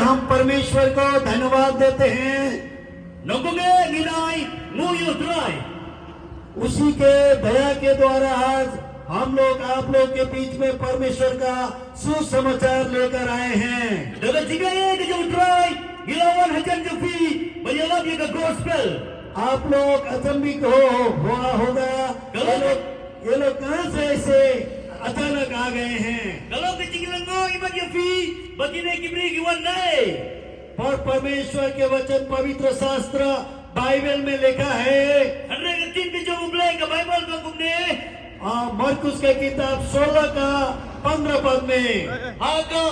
हम परमेश्वर को धन्यवाद देते हैं। Nokuge nilai muyu try. उसी के दया के द्वारा आज हम लोग आप लोग के बीच में परमेश्वर का सुसमाचार लेकर आए हैं। Daga tiga ye ke jauh try. Gilawan hajan jufi. Banyalah dia ke gospel. आप लोग अचंभित हुआ होगा, ये लोग कहाँ से ऐसे अचानक आ गए हैं। Kalau ke Cingilanggo iman jufi. Bagine kibri giwan nai. और परमेश्वर के वचन पवित्र शास्त्र बाइबल में लिखा है। Andre ke tin ke jauh mulai ke Bible ke kumne. मरकुस के किताब 16 का 15 पद में, Aga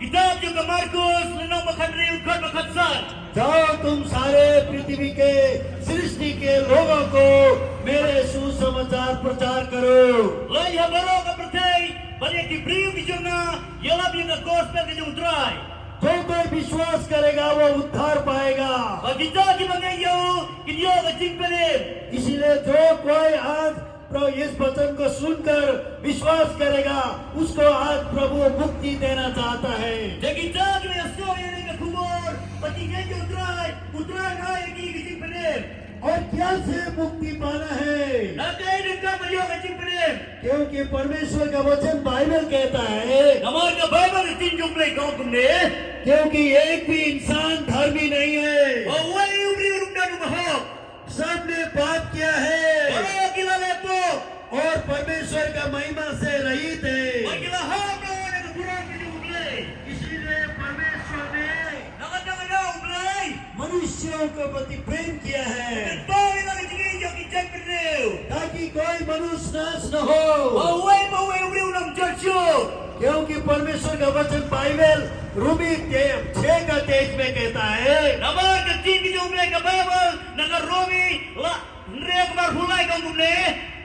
kitab juga Markus lenong makhandri ukhat makhatsat. जाओ तुम सारे पृथ्वी के सृष्टि के लोगों को मेरे सुसमाचार प्रचार करो। Lai habaro ke pertai. Banyak diberi ke jona. Yalah dia ke gospel ke jauh try. जो कोई विश्वास करेगा वो उद्धार पाएगा। Bagi kita di mengayu, kita kecing pelim. इसीलिए जो कोई आज प्रभु इस वचन को सुनकर विश्वास करेगा उसको आज प्रभु मुक्ति देना चाहता है। Jadi kita kena asal yang nak kubur. Bagi kita utrai ngai lagi kecing pelim. और क्या से मुक्ति पाना है? Nak kita beri kecing pelim. क्योंकि परमेश्वर का वचन बाइबल कहता है, Namar ke Bible tin jumlah kau kumne. क्योंकि एक भी इंसान धर्मी नहीं है, Awai ubri urumdan ubahak. सबने पाप किया है Kalau kita lepo, और परमेश्वर का महिमा से रहित है। bagi lah ham lawan yang kurang kecing jumlah. इसीलिए परमेश्वर ने Nak jumlah. मनुष्यों के प्रति प्रेम किया है Tahu yang kecing jauh kecing pelim. ताकि कोई मनुष्य नाश न हो। Awai ubri uram jatuh. क्योंकि परमेश्वर का वचन बाइबल रूमी 6:23 में कहता है, Namar kecing ke jumlah ke Bible. Nak Romi lah. Nrek berhulai kau kumne.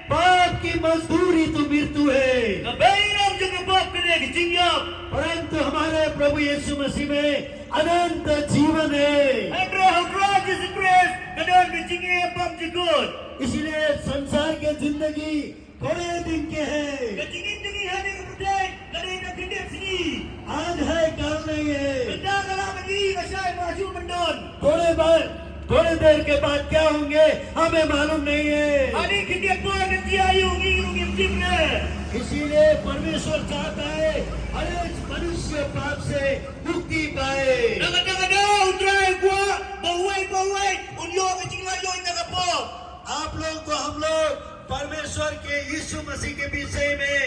पाप की मजदूरी तो मृत्यु है, Kebainam juga bab kena kecing jauh. परंतु हमारे प्रभु यीशु मसीह में अनंत जीवन है। Andra how Christ is Christ. Kadang kecing yang bab jikut. इसीलिए संसार के जिंदगी थोड़े दिन के हैं, Kecing ini hari kemudian. Kadang nak kena sini. आज है कल नहीं है। Kadang kalau bagi kasih maju mendon. थोड़े देर के बाद क्या होंगे हमें मालूम नहीं है। Hari kena buat nanti ayu ngiru timne. इसीलिए परमेश्वर चाहता है हर एक मनुष्य पाप से मुक्ति पाए। Kadang-kadang utrai gua bawai unyo kecing layo ini kapok. आप लोग को हम लोग परमेश्वर के यीशु मसीह के विषय में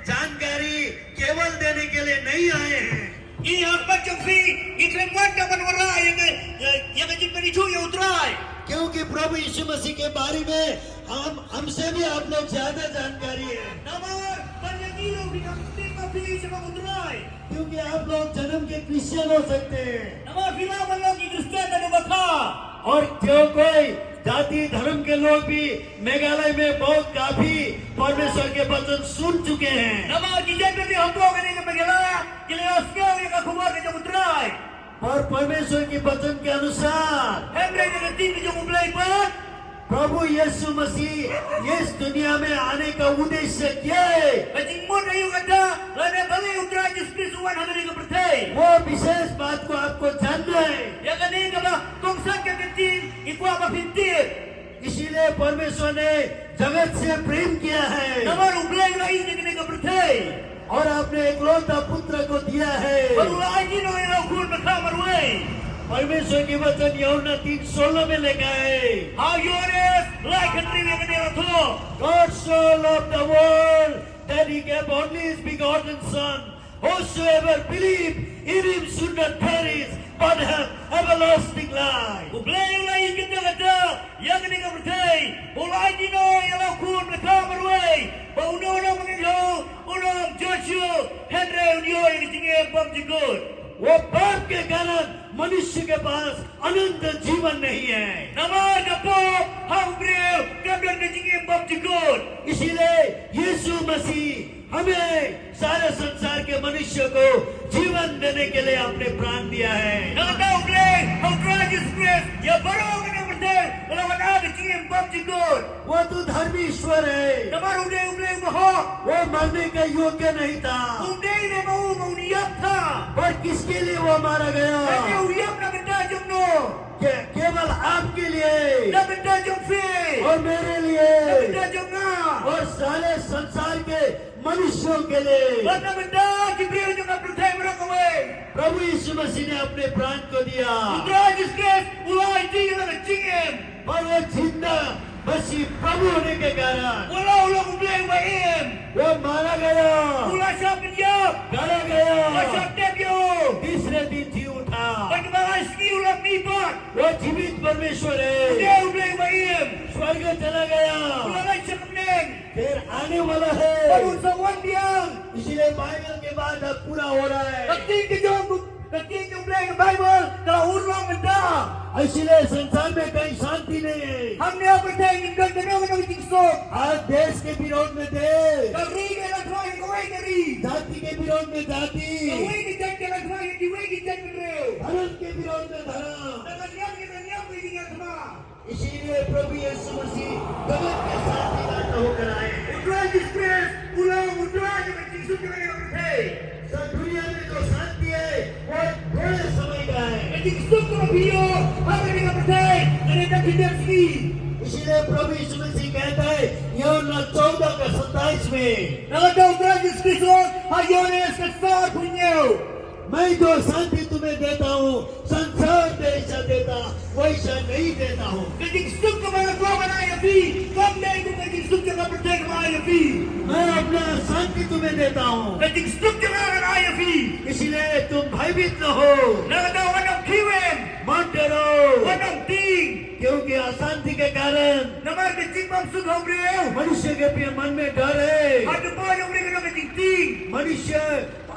जानकारी केवल देने के लिए नहीं आए हैं, Ini apa cempi? Iklim wanda panwara yang kecing pericu ya utrai. क्योंकि प्रभु यीशु मसीह के बारे में हमसे भी आप लोग ज्यादा जानकारी है। Namar banyak kilo di kampung tapi sama utrai. क्योंकि आप लोग जन्म के क्रिश्चियन हो सकते हैं Namar bila malam di Kristen dan bakha. और जो कोई जाति धर्म के लोग भी मेघालय में बहुत काफी परमेश्वर के वचन सुन चुके हैं। Namar kita berarti hampa kini ke Megala. Kini askar yang kakumar ke utrai. और परमेश्वर के वचन के अनुसार Henry dengan tim di jauh mulai pak. प्रभु यीशु मसीह इस दुनिया में आने का उद्देश्य क्या है, Kecing mun ayu kata. Lada balik utrai justru suan hari ke pertai. वो विशेष बात को आपको जानना है। Yang kini kata kongsan ke kecing. Iku apa pintir. इसीलिए परमेश्वर ने जगत से प्रेम किया है Namar ublay lagi kini ke pertai. और आपने एकलौता पुत्र को दिया है। Baru lagi no yang aku berkamar way. परमेश्वर के वचन यूहन्ना 3:16 में लिखा है, How yours like a tree yang kini ratu. God so loved the world that he gave only his begotten son, whosoever believe in him should not perish but have everlasting life. Ublay lagi kita kata. Yang kini ke pertai. Lagi no yang aku berkamar way. Bau no mengilau. Ulam Joshua. Henry unyo yang tinggi bab jikut. वो पाप के कारण मनुष्य के पास अनंत जीवन नहीं है। Namar kapo. How brave. Kamdan ke tinggi bab jikut. इसीलिए यीशु मसीह हमें सारे संसार के मनुष्य को जीवन देने के लिए अपने प्राण दिया है। Nakata ublay. How Christ is Christ. Ya baru kini pertai. Lawan ada tinggi bab jikut. वो तो धर्मी ईश्वर है, Namar ublay mahal. वो मरने का योग्य नहीं था, Uday na mau niat tha. पर किसके लिए वो मारा गया? benda jom fi. और मेरे लिए Benda jom nga. और सारे संसार के मनुष्यों के लिए Benda benda kibri jom nga percaya mereka wei. प्रभु यीशु मसीह ने अपने प्राण को दिया Putra Yesus ulai di dalam jingem. और वो जिंदा मसीह प्रभु होने के कारण Walau ulang ublay waim. वो मारा गया, Ulah siap diam. गाड़ा गया, Macam tebio. तीसरे दिन जी उठा। Bagaimana ski ulang nibat. वो जीवित परमेश्वर है, Dia ublay waim. स्वर्ग चला गया, Ulang ay cakapneng. फिर आने वाला है। Bangun sawan diam. इसलिए बाइबल के बाद अब पूरा हो रहा है। Ketika ublay Bible kalau ulang benda. इसलिए संसार में कहीं शांति नहीं है। Hamne apa teh ingin kenal dengan jingsok. आज देश के विरोध में देश, Kari dengan tuan kawai kari. जाति के विरोध में जाति, Kawai kita dengan tuan yang diwei kita berdua. धर्म के विरोध में धर्म। Dengan niam dengan semua. इसीलिए प्रभु यीशु मसीह जगत के साथ निवास होकर आए। Udra Yesus ulang udra dengan jingsok dengan yang berhei. सब दुनिया में जो शांति है वो थोड़े समय का है। Jingsok kalau bio, apa dengan berhei? Dengan kita sini. इसीलिए प्रभु यीशु मसीह कहता है यूहन्ना 14:27 में, Kalau tahu udra Yesus, hayones kesal punya. मैं जो शांति तुम्हें देता हूँ संसार जैसा देता वैसा नहीं देता हूँ। Jingsok kepada kau mana ya fi? Kau dah ikut jingsok jangan berhei kepada ya fi. मैं अपना शांति तुम्हें देता हूँ, Jingsok jangan ya fi. इसलिए तुम भयभीत न हो, Nak tahu orang kiwen, मत डरो, orang ting. क्योंकि अशांति के कारण Namar kecil bangsu kau beriau. मनुष्य के भी मन में डर है। Ada apa yang beri kena kecil ting? मनुष्य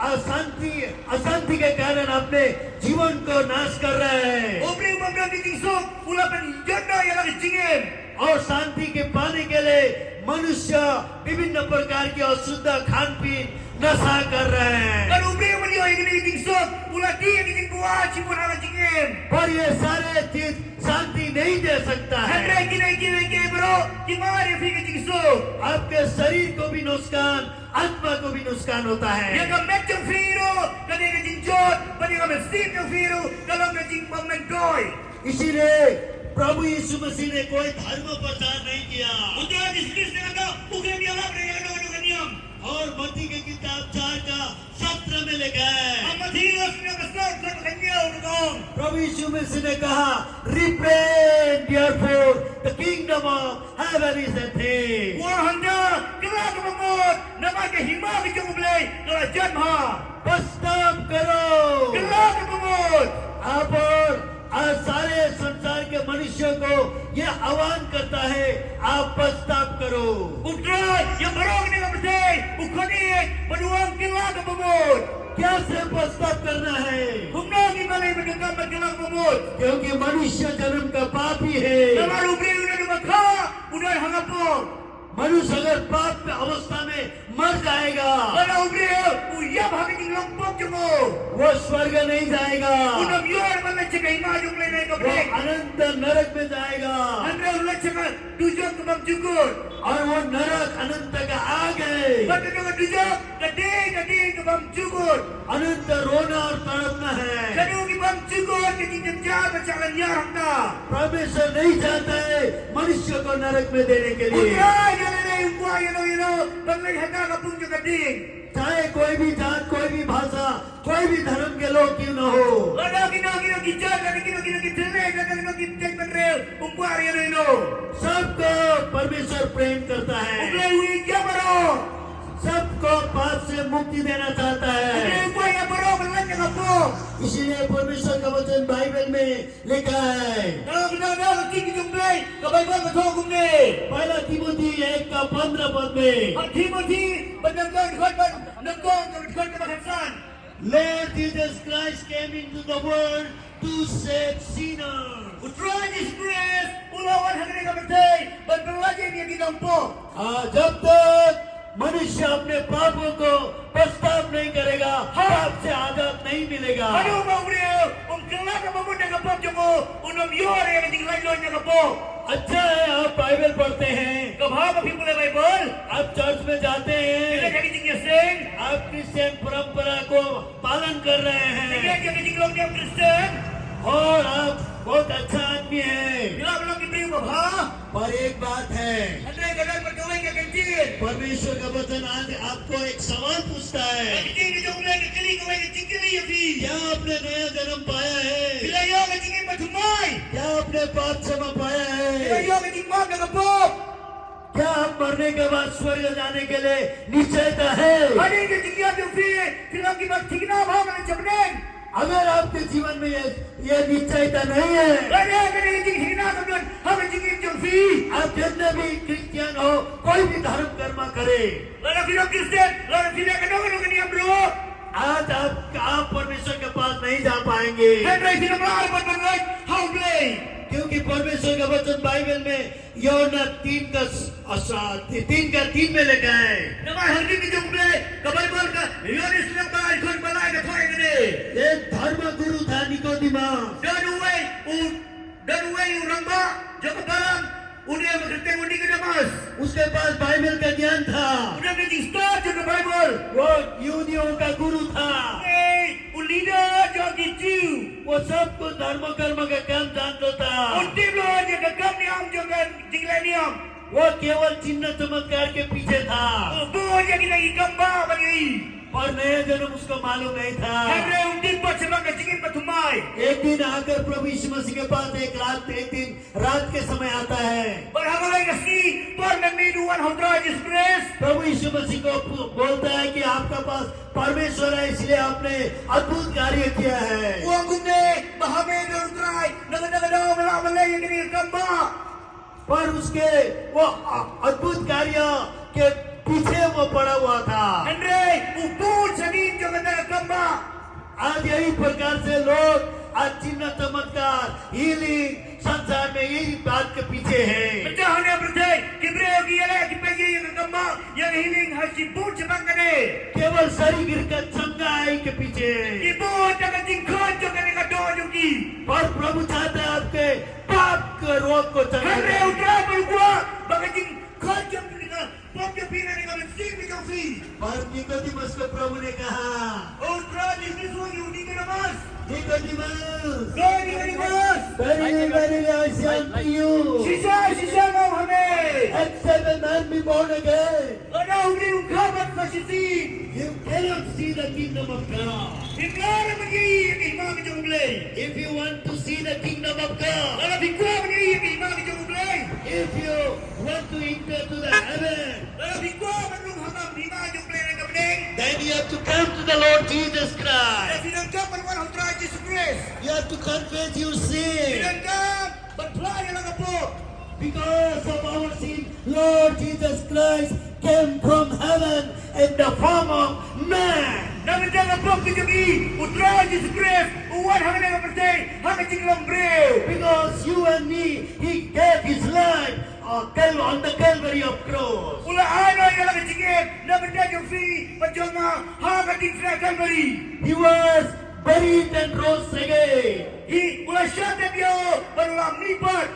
अशांति के कारण अपने जीवन को नाश कर रहा है Oh beri umat kecil sok, ulapan janda yang lagi cingem. और शांति के पाने के लिए मनुष्य विभिन्न प्रकार की अशुद्ध खान पीन नशा कर रहे हैं। Kalau beri umat yang lagi kecil sok, ulat dia kecil buah cipun lagi cingem. पर ये सारे चीज शांति नहीं दे सकता है। Hendak kini bro, gimana fi kecil sok? आपके शरीर को भी नुकसान, आत्मा को भी नुकसान होता Dia है। kan macam firu, kalau dia kecil jod, pada dia mesti macam firu, kalau kecil pemendoi. इसीलिए प्रभु यीशु मसीह ने कोई धर्म प्रचार नहीं किया Udra Yesus dengan kau, bukan dia lah beri dengan niam. और मत्ती की किताब 4:17 में लिखा है, Amatius punya besar terkenya orang. प्रभु यीशु मसीह ने कहा repent therefore the kingdom of heaven is at hand। Wah hendak kelak kemamut, nama ke hima ke mulai kalau jadma. पश्चाताप करो। Kelak kemamut. आप और आज सारे संसार के मनुष्यों को यह आह्वान करता है आप पश्चाताप करो। Udra yang berong dengan betul, ukoni penuang kelak kemamut. क्या से पश्चाताप करना है? Humna ni balai mendengar kelak kemamut. क्योंकि मनुष्य जन्म का पापी है। Nama rubri udah dimakha, udah hangapong. मनुष्य अगर पाप की अवस्था में मर जाएगा Kalau rubri, uya bahkan tinggal pok jemo. वो स्वर्ग नहीं जाएगा, Unam yor mana cakap hima jumlah naik वो kepek. अनंत नरक में जाएगा Anda ulah cakap tujuan kebab jukur. और वो नरक अनंत का आग है। Pada dengan tujuan, kadang kebab jukur. अनंत रोना और तड़पना है। Kadang kebab jukur, ketika jauh berjalan yarang ta. परमेश्वर नहीं चाहता है मनुष्य को नरक में देने के लिए। Udah, jangan ada yang buah, Bangladesh hendak kapung juga ding. चाहे कोई भी जात, कोई भी भाषा, कोई भी धर्म के लोग क्यों न हो, Ada kita kijak, ada kita jelek, ada kita kijak bener. Umpuar yang सबको परमेश्वर प्रेम करता है, Udah uya baro. सबको पाप से मुक्ति देना चाहता है। Udah uya baro, benar yang kapung. इसीलिए परमेश्वर का वचन बाइबल में लिखा है, Kalau kita ada kiki jumlah, kebaikan betul kumne. पहला तिमोथी 1:15 में, Timothy, mendengar khotbah, nengkong khotbah Hasan. Lord Jesus Christ came into the world to save sinners। Udra Yesus, ulawan hari ini bertai, berlagi dia di dampok. जब तक मनुष्य अपने पापों को पश्चाताप नहीं करेगा, पाप से आजाद नहीं मिलेगा। Aduh mau beliau, kelak kamu dah kapok jemu, unam yor yang tinggal lain yang kapok. अच्छा है आप बाइबल पढ़ते हैं, Kabha kapi mulai Bible, आप चर्च में जाते kita हैं, jadi tinggal sing, आप क्रिश्चियन परंपरा को पालन कर रहे kita हैं, jadi tinggal dia Kristen. और आप बहुत अच्छा आदमी है। Bila belum diberi upah, पर एक बात है, Henry kadang berkawin ke kencing. परमेश्वर का वचन आज आपको एक सवाल पूछता है, Kencing di jomblai ke keli kawin ke cingkeli ya fi. क्या आपने नया जन्म पाया है? Bila yo ke cingin patumai. क्या आपने पाप क्षमा पाया Bila है? yo ke cingmam ke kepop. क्या आप मरने के बाद स्वर्ग जाने के लिए निश्चयता है? Hari ke cingin tu fi. Bila kita tingna bahang ke jomblai. अगर आपके जीवन में ये निश्चयता नहीं है, Hari ke cingin hina kemudian hari cingin jom fi. आप जितने भी क्रिश्चियन हो, कोई भी धर्म कर्म करे, Lalu kita Kristen, lalu kita kadang-kadang ni bro. आज आप परमेश्वर के पास नहीं जा पाएंगे, Henry kita melar berbagai how play. क्योंकि परमेश्वर का वचन बाइबल में यूहन्ना 3:3 में लिखा है। Nama hari ni jomblai kabel ka Yohanes lembar ikon balai ke thoi ke ni. एक धर्म गुरु था Nicodemus, Dan uai orang ba jaga barang udah berkata undi ke Damas. उसके पास बाइबल का ज्ञान था, Udah menjadi star jaga Bible. वो यहूदियों का गुरु था, Leader jaga Jew. वो सबको धर्म कर्म का काम जानता था, Untim lo jaga kam ni am jaga tinggal ni am. वो केवल चिन्ह चमत्कार के पीछे था, Bo jaga lagi kamba bagi. और नया जन्म उसको मालूम नहीं था। Henry undim pa sebab kecingin patumai. एक दिन आकर प्रभु यीशु मसीह के पास एक दिन रात के समय आता है, Berhamalai kasi por memiduan hodra express. प्रभु यीशु मसीह को बोलता है कि आपका पास परमेश्वर है, इसलिए आपने अद्भुत कार्य किया है। Uang gunde bahame dorutrai naga-naga melamalai yang ini kamba. पर उसके वो अद्भुत कार्य के पीछे वो पड़ा हुआ था। Henry upur sanin jaga kamba. आज यही प्रकार से लोग आज चिन्ह चमत्कार हीलिंग संसार में यही बात के पीछे है। Macam mana bertai? Kibreo gila kipegi yang kamba yang healing hasil pun sebang kene. केवल शरीर का चंगाई के पीछे है। Ibu jangan tingkon jangan ni kado juki. पर प्रभु चाहते हैं आपके पाप के रोग को चंगा Henry करें। utra bergua bagai tingkon jam ni ka. Pop ke pina ni ka mesti ni ka fi. पर निकोदिमस को प्रभु ने कहा, Utra ni sesuatu yang unik Damas. Nicodemus, God ni Damas. very I say unto you, Sisa mau hame. except a man be born again, Ada uri ukabat fasisi. you cannot see the kingdom of God. Tinggal bagi yang imam jomblai. If you want to see the kingdom of God, Kalau bikwa bagi yang imam jomblai. if you want to enter to the heaven, Kalau bikwa menung hamam imam jomblai ni kabdeng. then you have to come to the Lord Jesus Dan Christ. sidangkap berwan hodra Jesus Christ. You have to confess your sin. Sidangkap berpelai dalam kapur. Because of our sin, Lord Jesus Christ came from heaven in the form of man. Nabi jangan kapur kejogi. Putra Jesus Christ. Uwan hang dengan percaya. Hang cinglang breu. Because you and me, He gave His life on the Calvary of cross. Ula ano yang lagi cingit. Nabi jangan fi. Pajonga. Hang tingkrak Calvary. He was buried and rose again. Ula syata dia. Berulang lipat.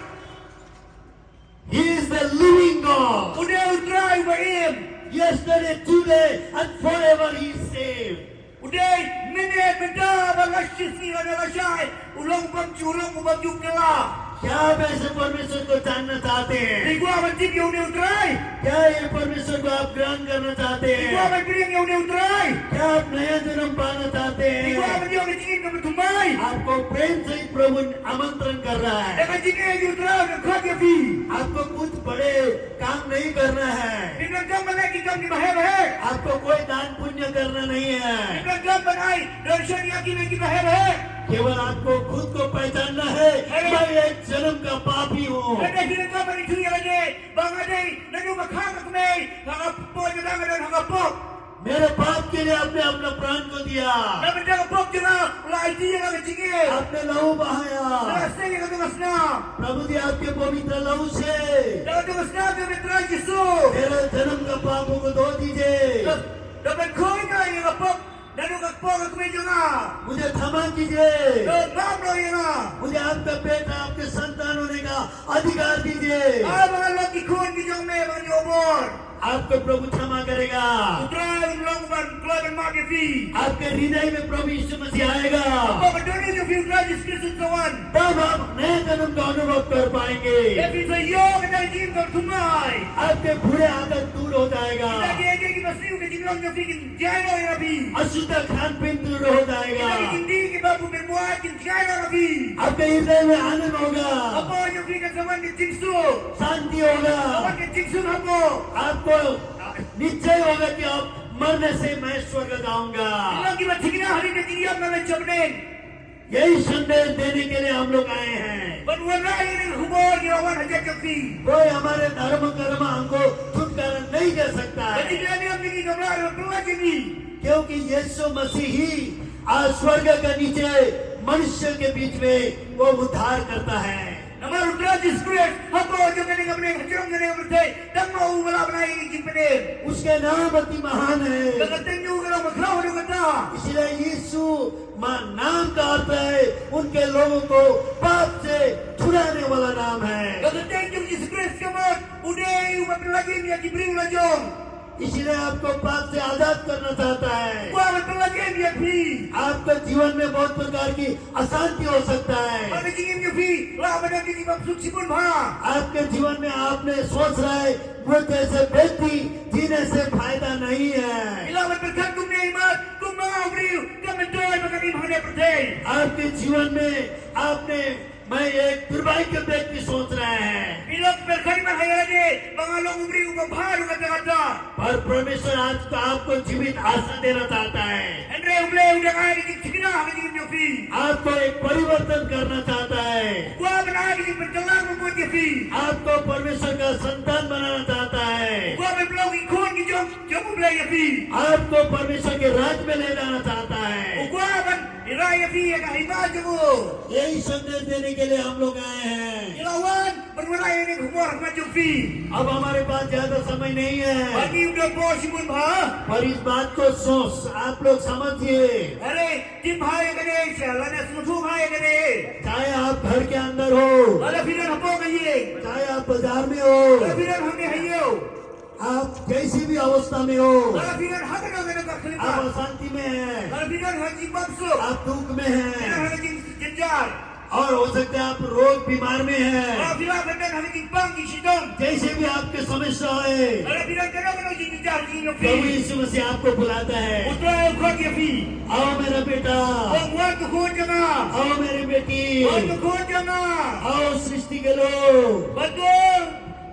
He is the living God. Udah utrai baim. Yesterday, today, and forever He is saved. Udah minit benda berlasis ni adalah syai. Ulang bamju kelah. क्या आप ऐसे परमेश्वर को जानना चाहते हैं? Igwa bertip yang udah utrai. क्या ये परमेश्वर को आप ग्रहण करना चाहते Igwa हैं? berpiring yang udah utrai. क्या आप नया जन्म पाना चाहते Igwa हैं? berjauh kecingin ke bertumai. आपको प्रेम से ही प्रभु आमंत्रण कर रहा है। Dengan jika yang utrai ke khat ya fi. आपको कुछ बड़े काम नहीं करना है, Dengan gambar lagi kami di bahaya-bahaya. आपको कोई दान पुण्य करना नहीं है, Dengan gambar ai darshan yakin lagi bahaya-bahaya. केवल आपको खुद को पहचानना है, मैं एक जन्म का पापी हूँ। Ada dengan gambar itu yang lagi. Bang ada lalu makan ke kami. Hangap po jangan ada hangap po. मेरे पाप के लिए आपने अपना प्राण को दिया, Nabi jangan po jangan. Ulah itu yang lagi cingit. आपने लहू बहाया। Nasi yang tu masna. प्रभु जी आपके पवित्र लहू से Jangan tu masna tu mitra Yesus. मेरे जन्म का पापों को धो दीजिए, Dapat kau yang ngapok. Lalu ngapok ke kami jangan. मुझे क्षमा कीजिए, Maaf lo yang. मुझे आपका बेटा आपके संतान होने का अधिकार दीजिए। Abang lagi kun di jong me bang obor. आपको प्रभु क्षमा करेगा। Utrai ulong ban kloy ban ma ke fi. आपके हृदय में प्रभु यीशु मसीह आएगा। Apa bedoni ke fi utrai Jesus Kristus sawan. तब आप नए जन्म का अनुभव कर पाएंगे। If it's a yoke and I give them tonight. आपके बुरे आदत दूर हो जाएगा। Lagi kita siu ke jinong ke fi jano ya fi. अशुद्ध खान पीन दूर हो जाएगा। Lagi hindi ke babu berbuat ke jano ya fi. आपके हृदय में आनंद होगा, Apa yang fi ke sawan ke jingsu. शांति होगा। Sawan ke jingsu hapo. आपको निश्चय होगा कि अब मरने से मैं स्वर्ग जाऊंगा। Lagi batikina hari ke jingyam na lechabnen. यही संदेश देने के लिए हम लोग आए हैं। Berwarna ini humor ke awan hajat ke fi. कोई हमारे धर्म कर्म हमको छुटकारा नहीं दे सकता है, Batikina ni amni ki gamlar berbuat jadi. क्योंकि यीशु मसीह ही आज स्वर्ग के नीचे मनुष्य के बीच में वो उद्धार करता है। Nama Rudra Discret, hapo jangan dengan mereka, jangan dengan mereka, dan mau malam naik jimpener. उसके नाम अति महान है, Berkatnya kalau makhluk orang kata, इसलिए यीशु नाम का अर्थ है उनके लोगों को पाप से छुड़ाने वाला नाम है। berkatnya Discret kamu, udah umat lagi ni diberi ulajong. इसलिए आपको पाप से आजाद करना चाहता है। Wah berlagi ni fi, आपके जीवन में बहुत प्रकार की अशांति हो सकता है। ada jingim ni fi, lah pada ni maksud sipun bah. आपके जीवन में आपने सोच रहा है वो जैसे व्यक्ति जीने से फायदा नहीं है। Bila berkat kumne imat, kumau beri, kamu doa berkat iman percaya. आपके जीवन में आपने मैं एक दुर्भाग्य व्यक्ति सोच रहे हैं, Bila berkat iman hayat ni, mengalung beri ubah kata-kata. पर परमेश्वर आज तो आपको जीवित आशा देना चाहता है। Andre udah ada di cikina, ada di nyofi. आपको एक परिवर्तन करना चाहता है। Gua benar di berjalan membuat nyofi. आपको परमेश्वर का संतान बनाना चाहता है। Gua berpeluang ikut di jom mulai nyofi. आपको परमेश्वर के राज में ले जाना चाहता है। Gua ban irai nyofi ya kahibah jamu. यही संदेश देने के लिए हम लोग आए हैं। Ilawan bermurai ini humor macam nyofi. अब हमारे पास ज्यादा समय नहीं है, Bagi udah bos sipun bah. पर इस बात को आप लोग समझिए। अरे tim hai kene, lana susu hai kene. चाहे आप घर के अंदर हो, Ada firan apa kaya? चाहे आप बाजार में हो, Ada firan hamne hayo. आप जैसी भी अवस्था में हो, Ada firan hakna kena आप kakhlipa. अशांति में हैं, Ada firan haji bangsu. आप दुख में Firan हैं, haji jenjar. और हो सकता है आप रोग बीमार में हैं। Ada firan benar haji bang di sidang. जैसे भी आपके समस्या है, Ada firan kena jenjar di प्रभु nyofi. यीशु मसीह आपको बुलाता है। Utra ukhat nyofi. आओ मेरा बेटा, Buat tu khun jangan. आओ मेरी बेटी, Buat tu khun jangan. आओ सृष्टि के लोग, Betul.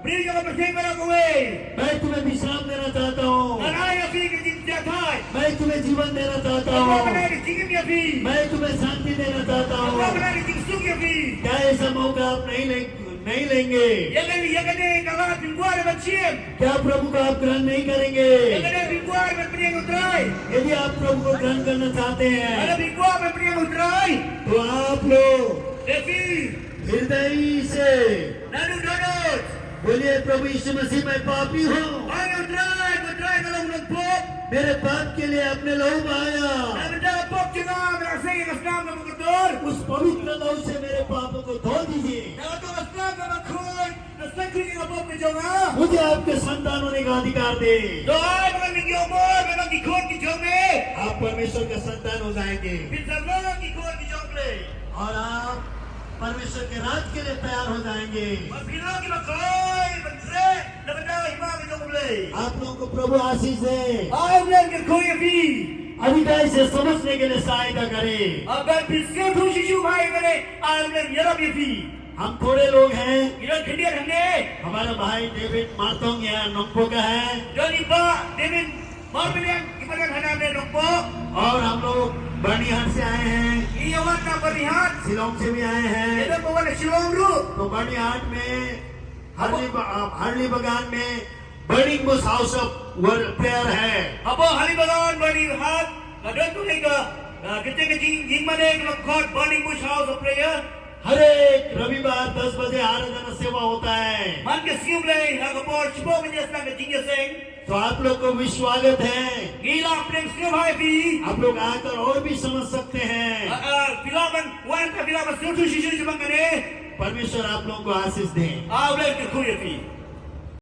Beri jangan bersih pada kowe. मैं तुम्हें विश्राम देना चाहता हूँ, Ada nyofi ke jenjar thai. मैं तुम्हें जीवन देना चाहता Apa हूँ, benar di jingim nyofi. मैं तुम्हें शांति देना चाहता Apa हूँ। benar di jingsuk nyofi. क्या ऐसा मौका आप नहीं लेंगे? Yang kene kalau pinguar bercium. क्या प्रभु को आप ग्रहण नहीं करेंगे? Yang kene pinguar berperiang utrai. यदि आप प्रभु को ग्रहण करना चाहते Ada हैं pinguar berperiang utrai. तो आप लोग Devi. हृदय से Nanu donut. बोलिए, प्रभु यीशु मसीह मैं पापी हूँ, Ay utrai kalau ulang pop. मेरे पाप के लिए आपने लहू बहाया। Ada dah pop juga berasa yang asnam kamu kotor. उस पवित्र लहू से मेरे पापों को धो दीजिए। Kalau tu asnam kamu khun, nasakri kamu pop ke jonga. मुझे आपके संतान होने का अधिकार दे। Doa memang di umur, memang di khun di jonge. आप परमेश्वर के संतान हो जाएंगे Bisa memang di khun di jongle. और आप परमेश्वर के राज के लिए तैयार हो जाएंगे। Bila kita koi, bentre, dapat dah imam di jongle. आप लोगों को प्रभु आशीष दे। Ay ulang ke koi api. अधिकार से समझने के लिए सहायता करे। Agar bisa tu शिशु भाई करे, ay ulang yara bifi. हम थोड़े लोग हैं, Iran kendian hande. हमारा भाई डेविड मार्तोंग यहाँ नोंगपो का है, Jadi Pak David Marmilian kepada hadapnya Nongpo. और हम लोग बर्निहाट से आए हैं, Iya warna berlihat. शिलोंग से भी आए हैं। Kita bawa ke Silong dulu. तो बर्निहाट में हरली बगान में burning Bush house of prayer है। Apa hari bagan berlihat. Kadang tu lega. Kecil-kecil gimana kalau court burning bush house of prayer. हर एक रविवार 10 बजे आराधना सेवा होता है। Man ke sium leh, lagu por cipo menjelaskan ke tinggi seng. तो आप लोग को भी स्वागत है। Gila prem sium hai bi. आप लोग आकर और भी समझ सकते हैं। Filaman, wan ka filaman sium tu शिशु cuma kene. परमेश्वर आप लोगों को आशीष दे। Ah, ulang ke kuya fi.